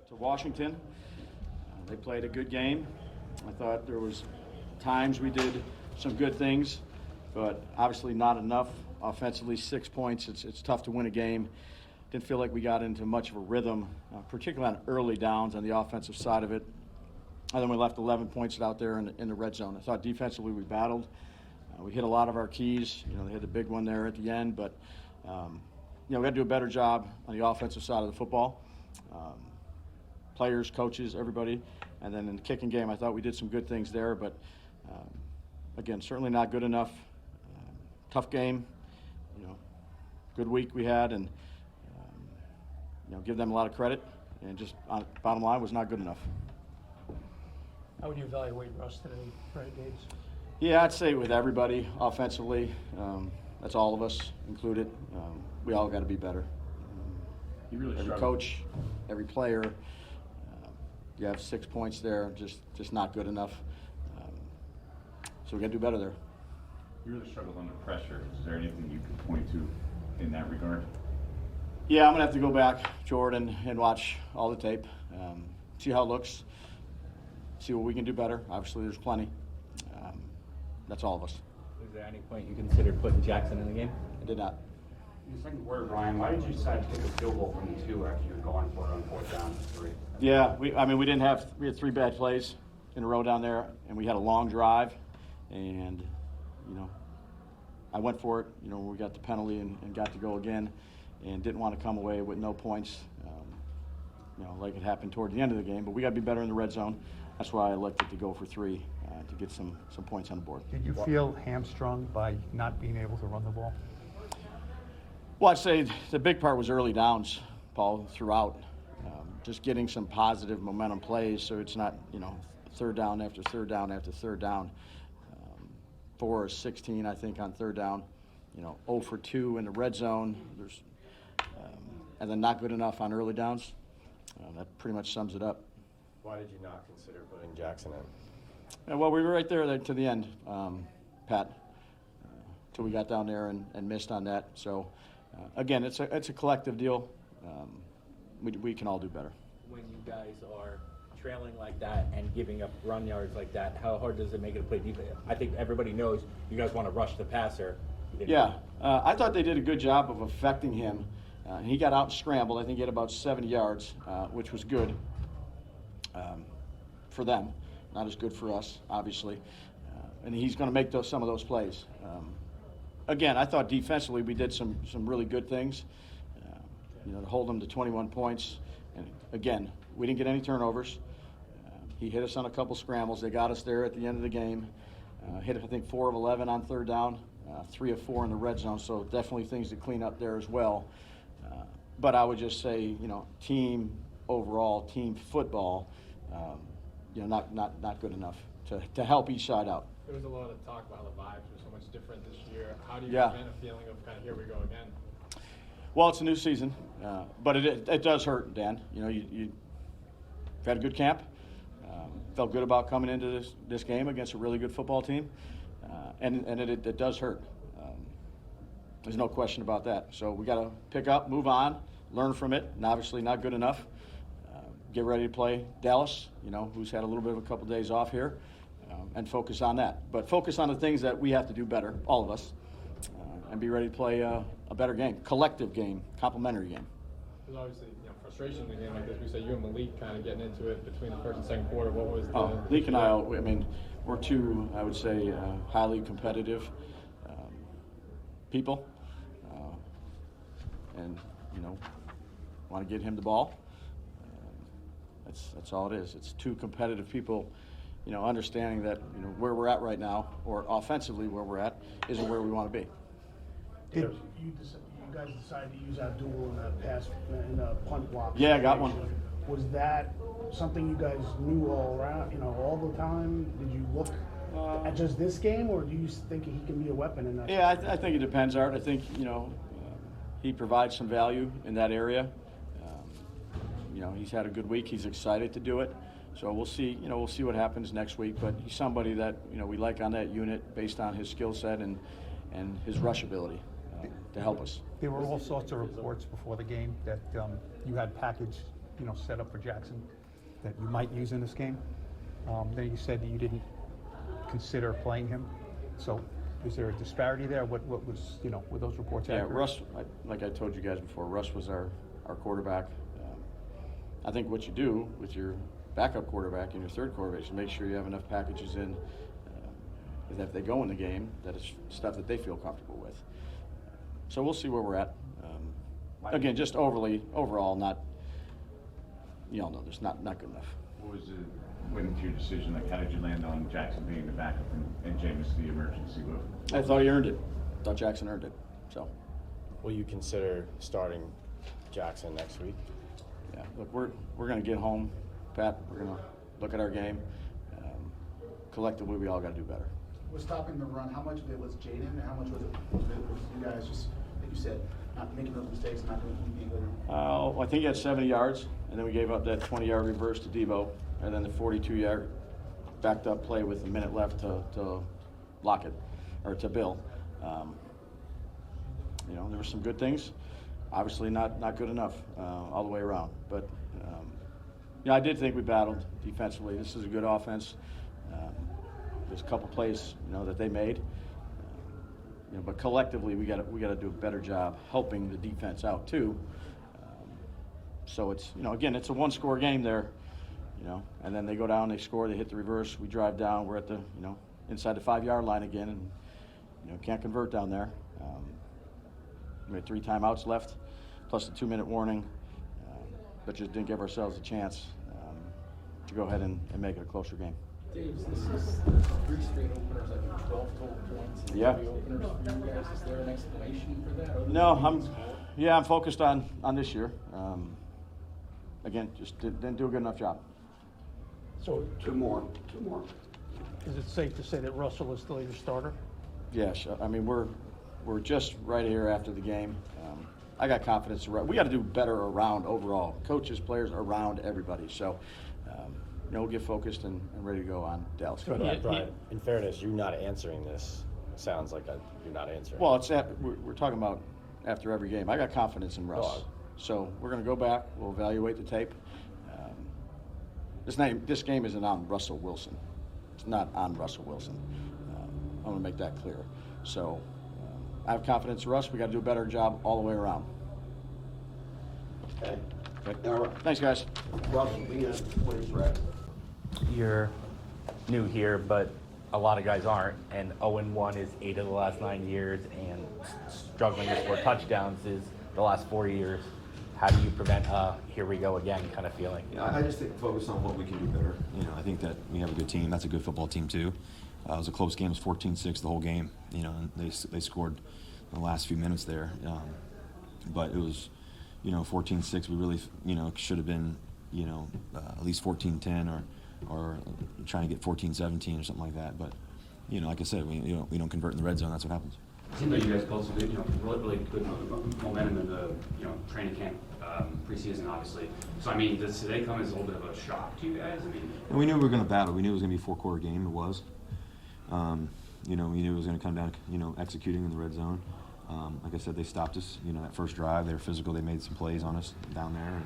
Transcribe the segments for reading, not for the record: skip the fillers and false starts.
to Washington. They played a good game. I thought there was times we did some good things, but obviously not enough. Offensively, 6 points. It's tough to win a game. Didn't feel like we got into much of a rhythm, particularly on early downs on the offensive side of it. And then we left 11 points out there in the red zone. I thought defensively we battled. We hit a lot of our keys. They had the big one there at the end, but we got to do a better job on the offensive side of the football. Players, coaches, everybody. And then in the kicking game, I thought we did some good things there, but again, certainly not good enough. Tough game, good week we had, and give them a lot of credit. And just bottom line was not good enough. How would you evaluate Russ today, Brad Gates? Yeah, I'd say with everybody offensively, that's all of us included. We all got to be better. Every coach, every player. You have 6 points there, just not good enough. So we got to do better there. You really struggled under pressure. Is there anything you could point to in that regard? Yeah, I'm going to have to go back, Jordan, and watch all the tape, see how it looks, see what we can do better. Obviously, there's plenty. That's all of us. Was there any point you considered putting Jackson in the game? I did not. In the second quarter, Ryan, why did you decide to take a field goal from the 2 after you were going for it on 4th down to 3? Yeah, we had 3 bad plays in a row down there, and we had a long drive, and I went for it. We got the penalty and got to go again, and didn't want to come away with no points. Like it happened toward the end of the game. But we got to be better in the red zone. That's why I elected to go for 3 to get some points on the board. Did you feel hamstrung by not being able to run the ball? Well, I'd say the big part was early downs, Paul, throughout. Just getting some positive momentum plays so it's not, third down after third down after third down. 4 or 16, I think, on third down. 0 for 2 in the red zone. And then not good enough on early downs. That pretty much sums it up. Why did you not consider putting Jackson in? Well, we were right there to the end, Pat, till we got down there and missed on that. So, again, it's a collective deal. We can all do better. When you guys are trailing like that and giving up run yards like that, how hard does it make it to play defense? I think everybody knows you guys want to rush the passer. Yeah, I thought they did a good job of affecting him. He got out and scrambled. I think he had about 70 yards, which was good for them. Not as good for us, obviously. And he's going to make some of those plays. Again, I thought defensively we did some really good things. To hold them to 21 points. And again, we didn't get any turnovers. He hit us on a couple scrambles. They got us there at the end of the game. Hit, I think, 4 of 11 on third down, 3 of 4 in the red zone. So definitely things to clean up there as well. But I would just say, team overall, team football, not good enough to help each side out. There was a lot of talk about the vibes were so much different this year. How do you prevent a feeling of kind of here we go again? Well, it's a new season, but it does hurt, Dan. You've had a good camp. Felt good about coming into this game against a really good football team, and it does hurt. There's no question about that. So we got to pick up, move on, learn from it, and obviously not good enough. Get ready to play Dallas, who's had a little bit of a couple days off here, and focus on that. But focus on the things that we have to do better, all of us, and be ready to play a better game, collective game, complementary game. There's obviously frustration in a game like this. We say you and Malik kind of getting into it between the first and second quarter. What was the... Malik and I we're two, I would say, highly competitive people. And, want to get him the ball. That's all it is. It's two competitive people, understanding that, where we're at right now, or offensively where we're at, isn't where we want to be. You guys decided to use Daboll in that pass in the punt block. Yeah, I got one. Was that something you guys knew all around, all the time? Did you look at just this game, or do you think he can be a weapon in that? Yeah, I think it depends, Art. I think he provides some value in that area. He's had a good week. He's excited to do it. So we'll see. We'll see what happens next week. But he's somebody that we like on that unit based on his skill set and his rush ability to help us. There were all sorts of reports before the game that you had package set up for Jackson that you might use in this game. Then you said that you didn't consider playing him. So is there a disparity there? What was, were those reports Yeah, accurate? Russ, like I told you guys before, Russ was our quarterback. I think what you do with your backup quarterback and your third quarterback is make sure you have enough packages in that if they go in the game, that it's stuff that they feel comfortable with. So we'll see where we're at. Again, just overall, not, no, there's not good enough. What was went into your decision? Like, how did you land on Jackson being the backup and James the emergency move? I thought he earned it. I thought Jackson earned it. So, Will you consider starting Jackson next week? yeah, look, we're going to get home, Pat. We're going to look at our game. Collectively, we all got to do better. Was stopping the run, how much of it was Jaden, and how much was you guys just, like you said, not making those mistakes, not doing anything good? I think he had 70 yards, and then we gave up that 20-yard reverse to Daboll, and then the 42-yard backed up play with a minute left to Lockett, or to Bill. There were some good things. Obviously not good enough all the way around. But, I did think we battled defensively. This is a good offense. There's a couple plays, that they made. But collectively, we got to do a better job helping the defense out too. So it's, again, it's a one-score game there, and then they go down, they score, they hit the reverse, we drive down, we're at the, inside the 5-yard line again, and can't convert down there. We had 3 timeouts left, plus a 2-minute warning, but just didn't give ourselves a chance to go ahead and make it a closer game. Dave, this is 3 straight openers, I think 12 total points. Yeah. 3 openers for you guys. Is there an explanation for that? No, I'm focused on this year. Again, just didn't do a good enough job. So Two more. Is it safe to say that Russell is still your starter? Yes, I mean we're just right here after the game. I got confidence. We got to do better around overall, coaches, players, around everybody. So, we'll get focused and ready to go on Dallas. Brian, in fairness, you not answering this sounds like you're not answering. Well, we're talking about after every game. I got confidence in Russ. So we're going to go back. We'll evaluate the tape. This game isn't on Russell Wilson. It's not on Russell Wilson. I want to make that clear. So I have confidence in Russ. We got to do a better job all the way around. Okay. Okay. All right. Thanks, guys. Russell, being a play threat. You're new here, but a lot of guys aren't, and 0-1 is 8 of the last 9 years, and struggling to score touchdowns is the last 4 years. How do you prevent here we go again kind of feeling? I just think focus on what we can do better. I think that we have a good team. That's a good football team too. It was a close game. It was 14-6 the whole game. And they scored in the last few minutes there. But it was, 14-6. We really, should have been, at least 14-10 or trying to get 14-17 or something like that. But, like I said, we don't convert in the red zone. That's what happens. It seemed like you guys posted, really good momentum in the, training camp, preseason, obviously. So, does today come as a little bit of a shock to you guys? And we knew we were going to battle. We knew it was going to be a 4-quarter game. It was. We knew it was going to come down to, executing in the red zone. Like I said, they stopped us, that first drive. They were physical. They made some plays on us down there.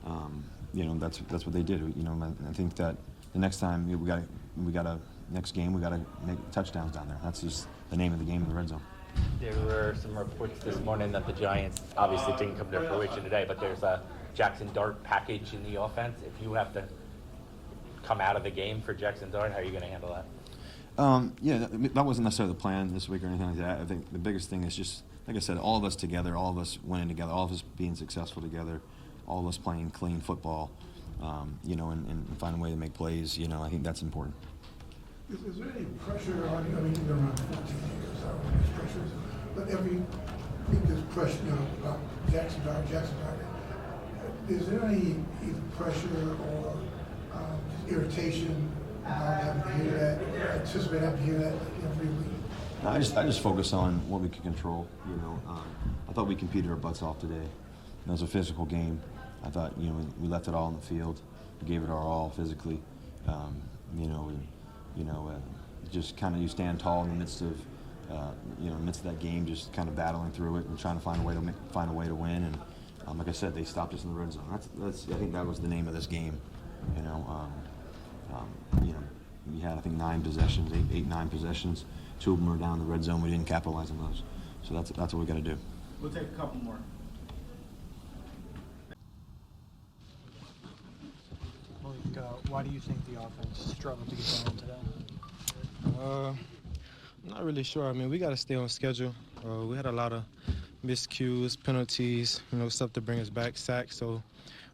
And, that's what they did. I think that the next time next game, we got to make touchdowns down there. That's just the name of the game in the red zone. There were some reports this morning that the Giants obviously didn't come to fruition today, but there's a Jackson Dart package in the offense. If you have to come out of the game for Jackson Dart, how are you going to handle that? That wasn't necessarily the plan this week or anything like that. I think the biggest thing is just, like I said, all of us together, all of us winning together, all of us being successful together, all of us playing clean football, and find a way to make plays. I think that's important. Is there any pressure on you? You've been around 14 years, I don't know these pressures, but every week there's pressure, about Jackson Dart. Is there any either pressure or irritation about having to hear that, or anticipate having to hear that every week? No, I just focus on what we can control. I thought we competed our butts off today. It was a physical game. I thought we left it all on the field. We gave it our all physically. Just kind of you stand tall in the midst of that game, just kind of battling through it and trying to find a way to win. Like I said, they stopped us in the red zone. That's I think that was the name of this game. You know, we had I think 9 possessions, 9 possessions. 2 of them were down in the red zone. We didn't capitalize on those. So that's what we got to do. We'll take a couple more. Malik, why do you think the offense struggled to get going today? I'm not really sure. I mean, we got to stay on schedule. We had a lot of miscues, penalties, stuff to bring us back, sacks. So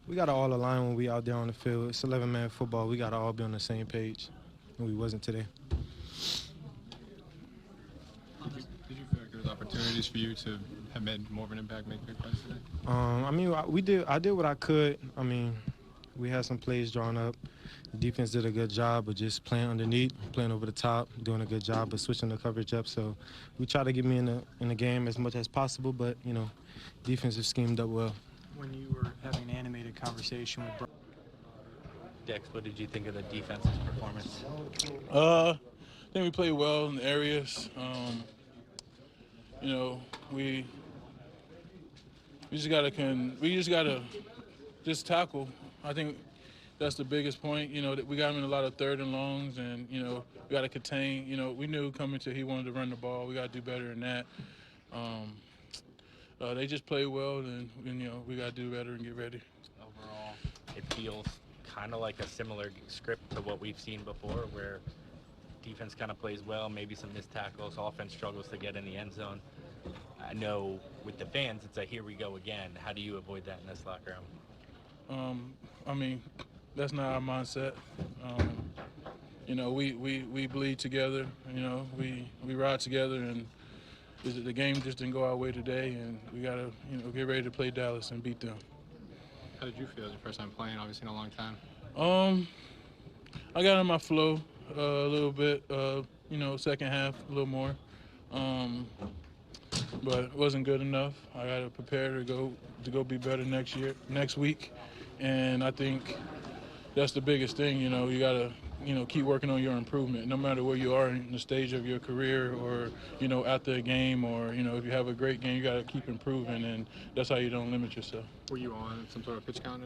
we got to all align when we out there on the field. It's 11-man football. We got to all be on the same page, and we wasn't today. Did you feel like there was opportunities for you to have made more of an impact, make big plays today? I mean, I did what I could. I mean, we had some plays drawn up. The defense did a good job of just playing underneath, playing over the top, doing a good job of switching the coverage up. So we try to get me in the game as much as possible, but, defensive schemed up well. When you were having an animated conversation with Dex, what did you think of the defense's performance? I think we played well in the areas. We just gotta just tackle. I think that's the biggest point. That we got him in a lot of 3rd and longs, and we got to contain. We knew coming to he wanted to run the ball. We got to do better than that. They just played well, and we got to do better and get ready. Overall, it feels kind of like a similar script to what we've seen before, where defense kind of plays well, maybe some missed tackles, offense struggles to get in the end zone. I know with the fans, it's a here we go again. How do you avoid that in this locker room? I mean, that's not our mindset. We bleed together. We ride together, and the game just didn't go our way today, and we got to get ready to play Dallas and beat them. How did you feel as your first time playing, obviously in a long time? I got in my flow a little bit, second half a little more. But it wasn't good enough. I got to prepare to go be better next week. And I think that's the biggest thing, you got to, keep working on your improvement. No matter where you are in the stage of your career or, after a game or, if you have a great game, you got to keep improving, and that's how you don't limit yourself. Were you on some sort of pitch count